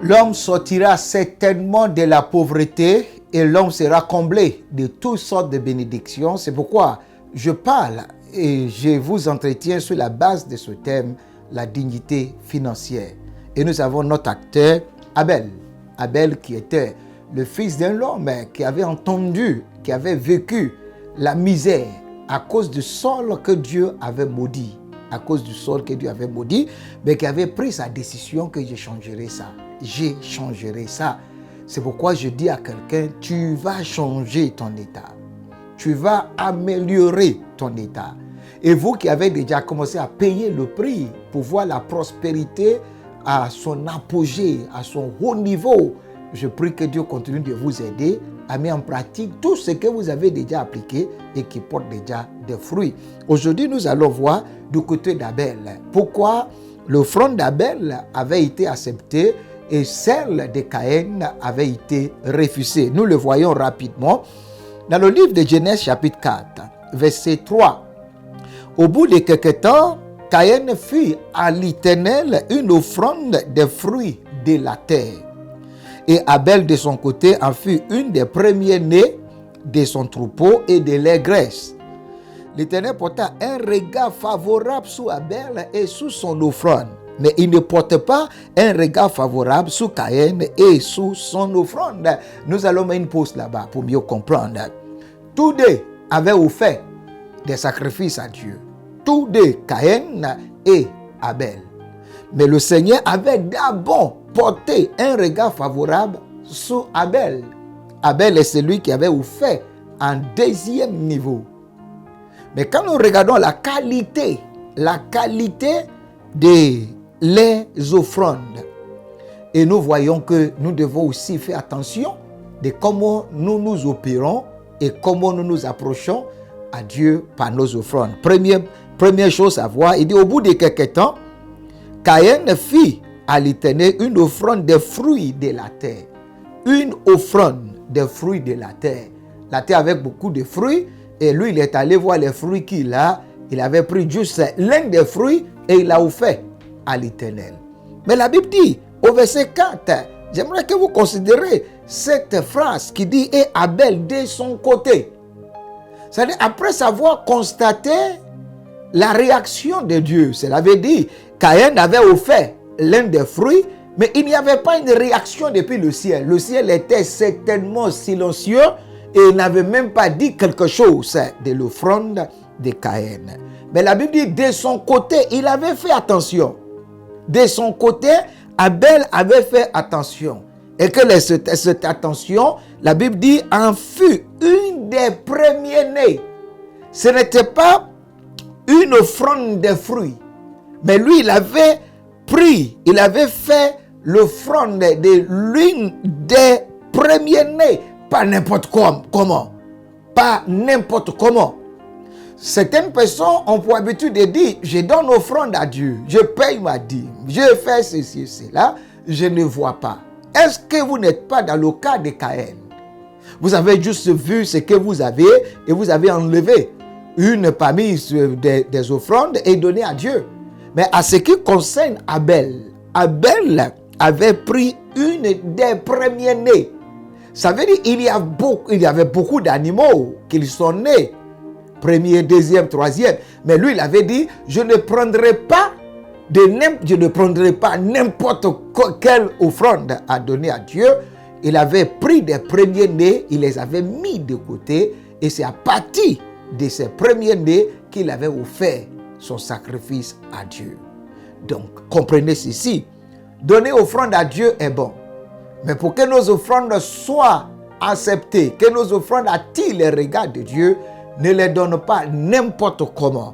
L'homme sortira certainement de la pauvreté et l'homme sera comblé de toutes sortes de bénédictions. C'est pourquoi je parle et je vous entretiens sur la base de ce thème, la dignité financière. Et nous avons notre acteur, Abel. Abel qui était le fils d'un homme qui avait entendu, qui avait vécu la misère à cause du sol que Dieu avait maudit. À cause du sol que Dieu avait maudit, mais qui avait pris sa décision que j'échangerai ça. J'échangerai ça. C'est pourquoi je dis à quelqu'un, tu vas changer ton état. Tu vas améliorer ton état. Et vous qui avez déjà commencé à payer le prix pour voir la prospérité à son apogée, à son haut niveau, je prie que Dieu continue de vous aider à mettre en pratique tout ce que vous avez déjà appliqué et qui porte déjà des fruits. Aujourd'hui, nous allons voir du côté d'Abel. Pourquoi l'offrande d'Abel avait été acceptée et celle de Caïn avait été refusée. Nous le voyons rapidement dans le livre de Genèse chapitre 4, verset 3. Au bout de quelque temps, Caïn fit à l'Éternel une offrande des fruits de la terre. Et Abel de son côté en fut une des premiers-nés de son troupeau et de leurs graisses. L'Éternel porta un regard favorable sur Abel et sur son offrande. Mais il ne porte pas un regard favorable sur Caïn et sur son offrande. Nous allons mettre une pause là-bas pour mieux comprendre. Tous deux avaient offert des sacrifices à Dieu. Tous deux, Caïn et Abel. Mais le Seigneur avait d'abord porté un regard favorable sur Abel. Abel est celui qui avait offert en deuxième niveau. Mais quand nous regardons la qualité de les offrandes, et nous voyons que nous devons aussi faire attention de comment nous nous opérons et comment nous nous approchons à Dieu par nos offrandes. Première chose à voir, il dit au bout de quelques temps, Caïn fit à l'Éternel une offrande des fruits de la terre. Une offrande des fruits de la terre. La terre avec beaucoup de fruits, et lui il est allé voir les fruits qu'il a. Il avait pris juste l'un des fruits et il l'a offert à l'Éternel. Mais la Bible dit, au verset 4, j'aimerais que vous considérez cette phrase qui dit « Et Abel de son côté ». C'est-à-dire, après avoir constaté la réaction de Dieu, cela veut dire Caïn avait offert l'un des fruits, mais il n'y avait pas une réaction depuis le ciel. Le ciel était certainement silencieux et il n'avait même pas dit quelque chose de l'offrande de Caïn. Mais la Bible dit, de son côté, il avait fait attention. De son côté, Abel avait fait attention. Et que cette attention, la Bible dit, en fut une des premiers-nés. Ce n'était pas une offrande de fruits. Mais lui, il avait fait l'offrande de l'une des premiers-nés. Pas n'importe comment. Pas n'importe comment. Certaines personnes ont pour habitude de dire, je donne offrande à Dieu, je paye ma dîme, je fais ceci et cela, je ne vois pas. Est-ce que vous n'êtes pas dans le cas de Caïn? Vous avez juste vu ce que vous avez et vous avez enlevé une parmi des offrandes et donné à Dieu. Mais à ce qui concerne Abel, Abel avait pris une des premiers-nés. Ça veut dire qu'il y avait beaucoup d'animaux qui sont nés. Premier, deuxième, troisième. Mais lui, il avait dit, je ne prendrai pas n'importe quelle offrande à donner à Dieu. Il avait pris des premiers-nés, il les avait mis de côté. Et c'est à partir de ces premiers-nés qu'il avait offert son sacrifice à Dieu. Donc, comprenez ceci. Donner offrande à Dieu est bon. Mais pour que nos offrandes soient acceptées, que nos offrandes attirent les regards de Dieu, ne les donne pas n'importe comment.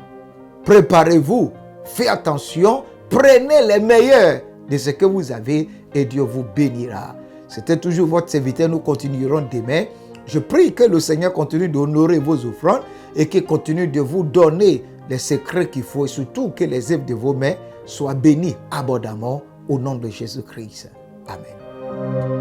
Préparez-vous, faites attention, prenez les meilleurs de ce que vous avez et Dieu vous bénira. C'était toujours votre serviteur, nous continuerons demain. Je prie que le Seigneur continue d'honorer vos offrandes et qu'il continue de vous donner les secrets qu'il faut et surtout que les œuvres de vos mains soient bénies abondamment au nom de Jésus-Christ. Amen.